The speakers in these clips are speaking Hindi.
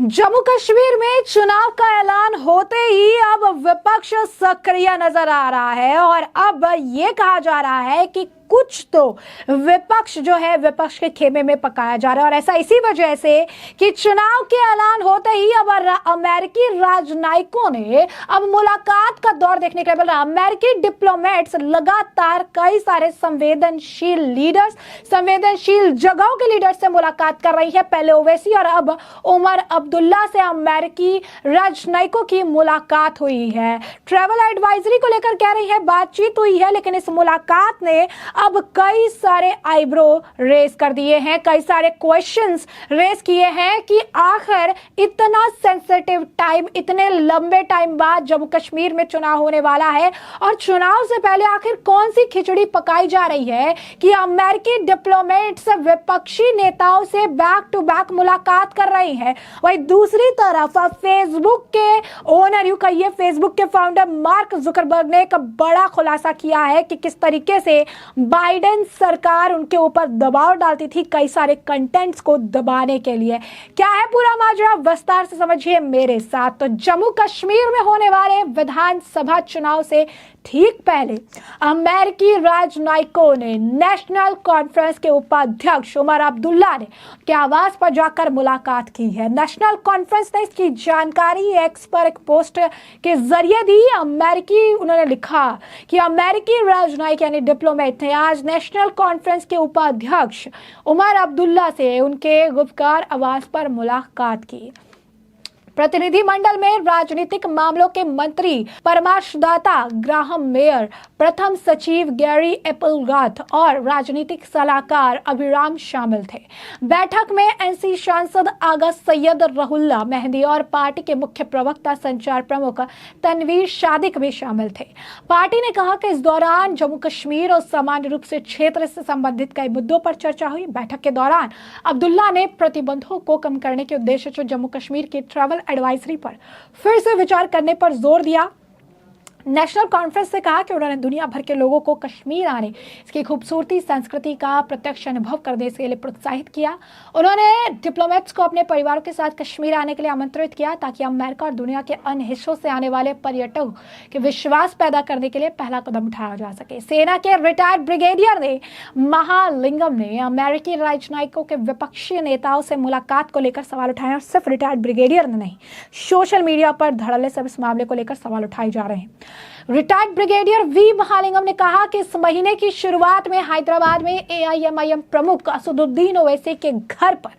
जम्मू कश्मीर में चुनाव का ऐलान होते ही अब विपक्ष सक्रिय नजर आ रहा है और अब ये कहा जा रहा है कि कुछ तो विपक्ष जो है विपक्ष के खेमे में पकाया जा रहा है। और ऐसा इसी वजह से कि चुनाव के ऐलान होते ही अब अमेरिकी राजनयिकों ने अब मुलाकात का दौर देखने के लिए मिल रहा है। अमेरिकी डिप्लोमेट्स लगातार कई सारे संवेदनशील लीडर्स, संवेदनशील जगहों के लीडर्स से मुलाकात कर रही है। पहले ओवैसी और अब उमर अब्दुल्ला से अमेरिकी राजनयिकों की मुलाकात हुई है। ट्रैवल एडवाइजरी को लेकर कह रही है बातचीत हुई है, लेकिन इस मुलाकात ने अब कई सारे आईब्रो रेस कर दिए हैं, कई सारे क्वेश्चंस रेस किए हैं कि आखिर इतना सेंसिटिव टाइम, इतने लंबे टाइम बाद जम्मू कश्मीर में चुनाव होने वाला है और चुनाव से पहले आखिर कौन सी खिचड़ी पकाई जा रही है कि अमेरिकी डिप्लोमेट्स विपक्षी नेताओं से बैक टू बैक मुलाकात कर रही है। वहीं दूसरी तरफ फेसबुक के ओनर, यूं कहिए फेसबुक के फाउंडर मार्क जुकरबर्ग ने एक बड़ा खुलासा किया है कि किस तरीके से बाइडेन सरकार उनके ऊपर दबाव डालती थी कई सारे कंटेंट्स को दबाने के लिए। क्या है पूरा माजरा, विस्तार से समझिए मेरे साथ। तो जम्मू कश्मीर में होने वाले विधानसभा चुनाव से ठीक पहले अमेरिकी राजनयिकों ने नेशनल कॉन्फ्रेंस के उपाध्यक्ष उमर अब्दुल्ला ने के आवास पर जाकर मुलाकात की है। नेशनल कॉन्फ्रेंस ने इसकी जानकारी एक्स पर एक पोस्ट के जरिए दी। उन्होंने लिखा कि अमेरिकी राजनयिक यानी डिप्लोमेट ने आज नेशनल कॉन्फ्रेंस के उपाध्यक्ष उमर अब्दुल्ला से उनके गुप्तकार आवास पर मुलाकात की। प्रतिनिधिमंडल में राजनीतिक मामलों के मंत्री परामर्शदाता ग्राहम मेयर, प्रथम सचिव गैरी एपलगाथ और राजनीतिक सलाहकार अभिराम शामिल थे। बैठक में एनसी सांसद आगा सैयद रहुल्ला मेहंदी और पार्टी के मुख्य प्रवक्ता संचार प्रमुख तनवीर शादिक भी शामिल थे। पार्टी ने कहा कि इस दौरान जम्मू कश्मीर और सामान्य रूप से क्षेत्र से संबंधित कई मुद्दों पर चर्चा हुई। बैठक के दौरान अब्दुल्ला ने प्रतिबंधों को कम करने के उद्देश्य से जम्मू कश्मीर की ट्रैवल एडवाइजरी पर फिर से विचार करने पर जोर दिया। नेशनल कॉन्फ्रेंस से कहा कि उन्होंने दुनिया भर के लोगों को कश्मीर आने, इसकी खूबसूरती, संस्कृति का प्रत्यक्ष अनुभव करने के लिए प्रोत्साहित किया। उन्होंने डिप्लोमेट्स को अपने परिवारों के साथ कश्मीर आने के लिए आमंत्रित किया ताकि अमेरिका और दुनिया के अन्य हिस्सों से आने वाले पर्यटकों के विश्वास पैदा करने के लिए पहला कदम उठाया जा सके। सेना के रिटायर्ड ब्रिगेडियर ने महालिंगम ने अमेरिकी राजनयिकों के विपक्षी नेताओं से मुलाकात को लेकर सवाल उठाए और सिर्फ रिटायर्ड ब्रिगेडियर ने नहीं, सोशल मीडिया पर धड़ल्ले से इस मामले को लेकर सवाल उठाए जा रहे हैं। रिटायर्ड ब्रिगेडियर वी महालिंगम ने कहा कि इस महीने की शुरुआत में हैदराबाद में एआईएमआईएम प्रमुख असदुद्दीन ओवैसी के घर पर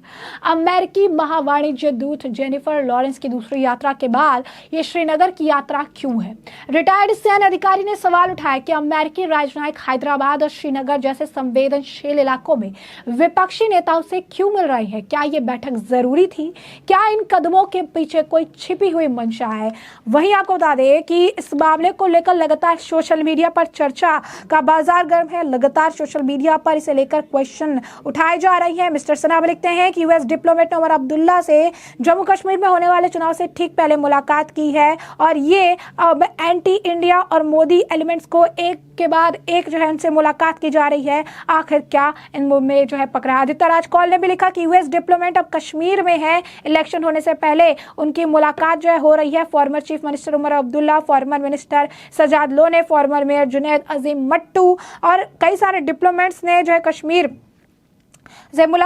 अमेरिकी महावाणिज्य दूत जेनिफर लॉरेंस की दूसरी यात्रा के बाद ये श्रीनगर की यात्रा क्यों है। रिटायर्ड सैन्य अधिकारी ने सवाल उठाया कि अमेरिकी राजनयिक हैदराबाद और श्रीनगर जैसे संवेदनशील इलाकों में विपक्षी नेताओं से क्यों मिल रहे हैं। क्या ये बैठक जरूरी थी? क्या इन कदमों के पीछे कोई छिपी हुई मंशा है? वहीं आपको बता दें कि इस मामले को लेकर लगातार सोशल मीडिया पर चर्चा का बाजार गर्म है। लगातार सोशल मीडिया पर इसे लेकर क्वेश्चन उठाए जा रही है। मिस्टर सनाब लिखते हैं कि यूएस डिप्लोमेट उमर अब्दुल्ला से जम्मू कश्मीर में होने वाले चुनाव से ठीक पहले मुलाकात की है और ये अब एंटी इंडिया और मोदी एलिमेंट्स को एक के बाद एक जो है उनसे मुलाकात की जा रही है। आखिर क्या इनमें जो है पकड़ा। आदित्य राज कौल ने भी लिखा कि यूएस डिप्लोमेट अब कश्मीर में है, इलेक्शन होने से पहले उनकी मुलाकात जो है हो रही है। Former chief minister Omar Abdullah, former minister Sajad Lone, former mayor Junaid Azim Mattu और कई सारे डिप्लोमेट्स ने जो है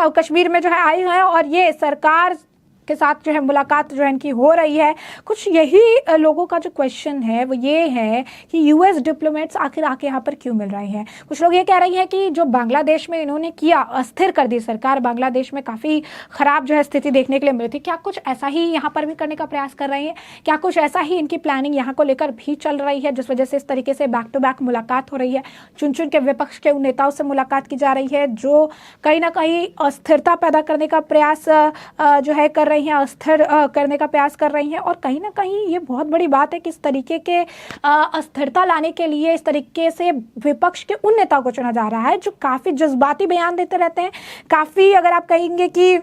कश्मीर में जो है आए हैं और ये सरकार के साथ जो है मुलाकात जो है इनकी हो रही है। कुछ यही लोगों का जो क्वेश्चन है वो ये है कि यूएस डिप्लोमेट्स आखिर आके यहाँ पर क्यों मिल रहे हैं। कुछ लोग ये कह रही हैं कि जो बांग्लादेश में इन्होंने किया, अस्थिर कर दी सरकार, बांग्लादेश में काफ़ी ख़राब जो है स्थिति देखने के लिए मिली थी। क्या कुछ ऐसा ही यहाँ पर भी करने का प्रयास कर रहे हैं? क्या कुछ ऐसा ही इनकी प्लानिंग यहाँ को लेकर भी चल रही है जिस वजह से इस तरीके से बैक टू बैक मुलाकात हो रही है? चुन चुन के विपक्ष के उन नेताओं से मुलाकात की जा रही है जो कहीं ना कहीं अस्थिरता पैदा करने का प्रयास जो है कर हैं, अस्थिर करने का प्रयास कर रही हैं। और कहीं ना कहीं ये बहुत बड़ी बात है कि इस तरीके के अस्थिरता लाने के लिए इस तरीके से विपक्ष के उन नेताओं को चुना जा रहा है जो काफ़ी जज्बाती बयान देते रहते हैं, काफ़ी अगर आप कहेंगे कि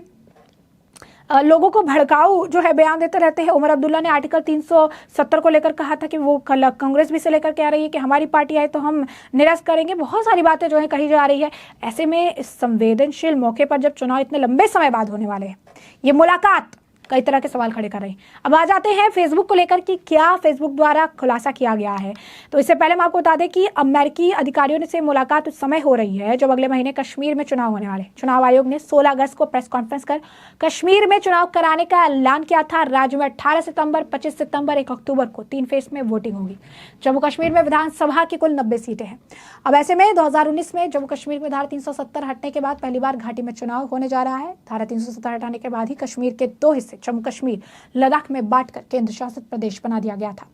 लोगों को भड़काऊ जो है बयान देते रहते हैं। उमर अब्दुल्ला ने आर्टिकल 370 को लेकर कहा था कि वो कल कांग्रेस भी से लेकर कह रही है कि हमारी पार्टी आए तो हम निरस्त करेंगे। बहुत सारी बातें जो है कही जा रही है। ऐसे में इस संवेदनशील मौके पर जब चुनाव इतने लंबे समय बाद होने वाले हैं, ये मुलाकात कई तरह के सवाल खड़े कर रहे हैं। अब आ जाते हैं फेसबुक को लेकर कि क्या फेसबुक द्वारा खुलासा किया गया है। तो इससे पहले मैं आपको बता दें कि अमेरिकी अधिकारियों से मुलाकात उस समय हो रही है जब अगले महीने कश्मीर में चुनाव होने वाले। चुनाव आयोग ने 16 अगस्त को प्रेस कॉन्फ्रेंस कर कश्मीर में चुनाव कराने का ऐलान किया था। राज्य में 18 सितंबर, 25 सितंबर, 1 अक्टूबर को 3 फेज में वोटिंग होगी। जम्मू कश्मीर में विधानसभा की कुल 90 सीटें हैं। अब ऐसे में 2019 में जम्मू कश्मीर में धारा 370 हटने के बाद पहली बार घाटी में चुनाव होने जा रहा है। धारा 370 हटाने के बाद ही कश्मीर के 2 हिस्से जम्मू कश्मीर, लद्दाख में बांटकर केंद्र शासित प्रदेश बना दिया गया था।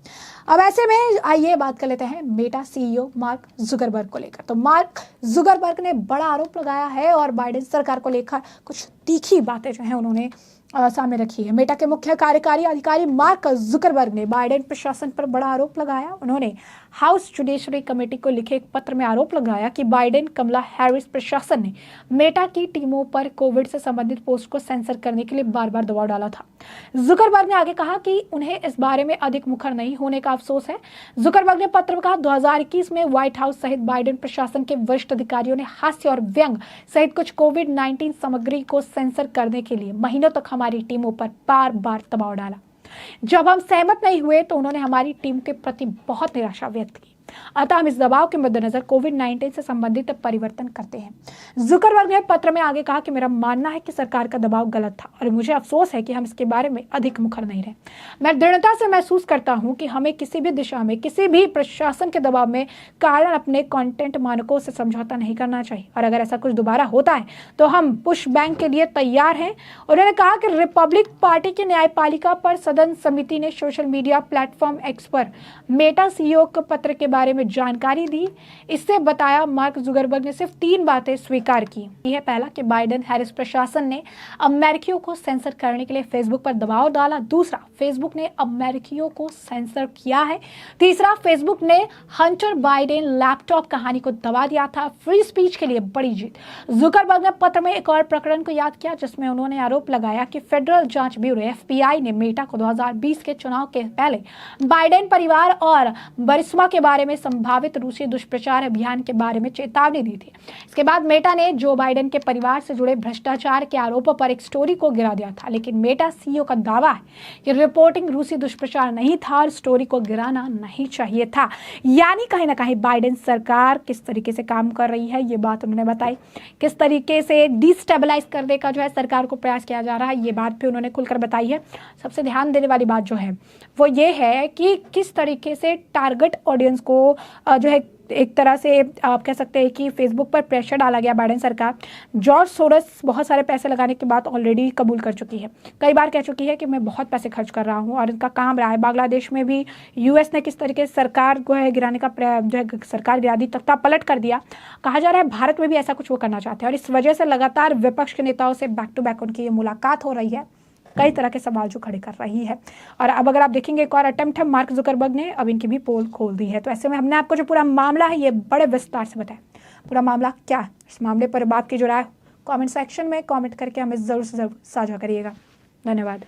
अब ऐसे में आइए बात कर लेते हैं मेटा सीईओ मार्क जुकरबर्ग को लेकर। तो मार्क जुकरबर्ग ने बड़ा आरोप लगाया है और बाइडेन सरकार को लेकर कुछ तीखी बातें जो हैं उन्होंने सामने रखी है। मेटा के मुख्य कार्यकारी अधिकारी मार्क जुकरबर्ग ने बाइडेन प्रशासन पर बड़ा आरोप लगाया। उन्होंने हाउस जुडिशरी कमेटी को लिखे एक पत्र में आरोप लगाया कि बाइडेन कमला हैरिस प्रशासन ने मेटा की टीमों पर कोविड से संबंधित पोस्ट को सेंसर करने के लिए बार बार दबाव डाला था। जुकरबर्ग ने आगे कहा कि उन्हें इस बारे में अधिक मुखर नहीं होने का अफसोस है। जुकरबर्ग ने पत्र में कहा 2021 में व्हाइट हाउस सहित बाइडेन प्रशासन के वरिष्ठ अधिकारियों ने हास्य और व्यंग सहित कुछ कोविड-19 सामग्री को सेंसर करने के लिए महीनों तक हमारी टीमों पर बार बार दबाव डाला। जब हम सहमत नहीं हुए तो उन्होंने हमारी टीम के प्रति बहुत निराशा व्यक्त की। अतः हम इस दबाव के मद्देनजर कोविड-19 से संबंधित परिवर्तन करते हैं। जुकरबर्ग ने पत्र में आगे कहा कि मेरा मानना है कि सरकार का दबाव गलत था और मुझे अफसोस है कि हम इसके बारे में अधिक मुखर नहीं रहे। मैं दृढ़ता से महसूस करता हूं कि हमें किसी भी दिशा में किसी भी प्रशासन के दबाव में कारण अपने कंटेंट मानकों से समझौता नहीं करना चाहिए और अगर ऐसा कुछ दोबारा होता है तो हम पुश बैक के लिए तैयार हैं। उन्होंने कहा कि रिपब्लिक पार्टी की न्यायपालिका पर सदन समिति ने सोशल मीडिया प्लेटफॉर्म एक्स पर मेटा सीईओ के पत्र के बारे में जानकारी दी। इससे बताया मार्क जुकरबर्ग ने सिर्फ 3 बातें स्वीकार की। यह पहला कि बाइडेन हैरिस प्रशासन ने अमेरिकियों को सेंसर करने के लिए फेसबुक पर दबाव डाला। दूसरा, फेसबुक ने अमेरिकियों को सेंसर किया है। तीसरा, फेसबुक ने हंटर बाइडेन लैपटॉप कहानी को दबा दिया था। फ्री स्पीच के लिए बड़ी जीत। जुकरबर्ग ने पत्र में एक और प्रकरण को याद किया जिसमें उन्होंने आरोप लगाया कि फेडरल जांच ब्यूरो FBI ने मेटा को 2020 के चुनाव के पहले बाइडेन परिवार और बरिस्मा के बारे में संभावित रूसी दुष्प्रचार अभियान के बारे में चेतावनी दी थी। इसके बाद मेटा ने जो बाइडेन के परिवार से जुड़े भ्रष्टाचार के आरोपों पर एक स्टोरी को गिरा दिया था, लेकिन मेटा सीईओ का दावा है कि रिपोर्टिंग रूसी दुष्प्रचार नहीं था और स्टोरी को गिराना नहीं चाहिए था। यानी कहीं ना कहीं बाइडेन सरकार किस तरीके से काम कर रही है ये बात उन्होंने बताई। किस तरीके से डिस्टेबलाइज करने का जो है सरकार को प्रयास किया जा रहा है ये बात भी उन्होंने खुलकर बताई है। सबसे ध्यान देने वाली बात जो है वो ये है कि किस तरीके से टारगेट ऑडियंस को जो है एक तरह से आप कह सकते हैं कि फेसबुक पर प्रेशर डाला गया। बाइडेन सरकार जॉर्ज सोरोस बहुत सारे पैसे लगाने के बाद ऑलरेडी कबूल कर चुकी है, कई बार कह चुकी है कि मैं बहुत पैसे खर्च कर रहा हूं और इनका काम रहा है। बांग्लादेश में भी यूएस ने किस तरीके से सरकार को है गिराने का जो है सरकार गिरा दी, तख्ता पलट कर दिया। कहा जा रहा है भारत में भी ऐसा कुछ वो करना चाहते हैं और इस वजह से लगातार विपक्ष के नेताओं से बैक टू बैक उनकी ये मुलाकात हो रही है। कई तरह के सवाल जो खड़े कर रही है। और अब अगर आप देखेंगे एक और अटेम्प्ट है मार्क जुकरबर्ग ने अब इनकी भी पोल खोल दी है। तो ऐसे में हमने आपको जो पूरा मामला है ये बड़े विस्तार से बताया। पूरा मामला क्या है, इस मामले पर आपकी जो राय कमेंट सेक्शन में कमेंट करके हमें ज़रूर से ज़रूर साझा करिएगा। धन्यवाद।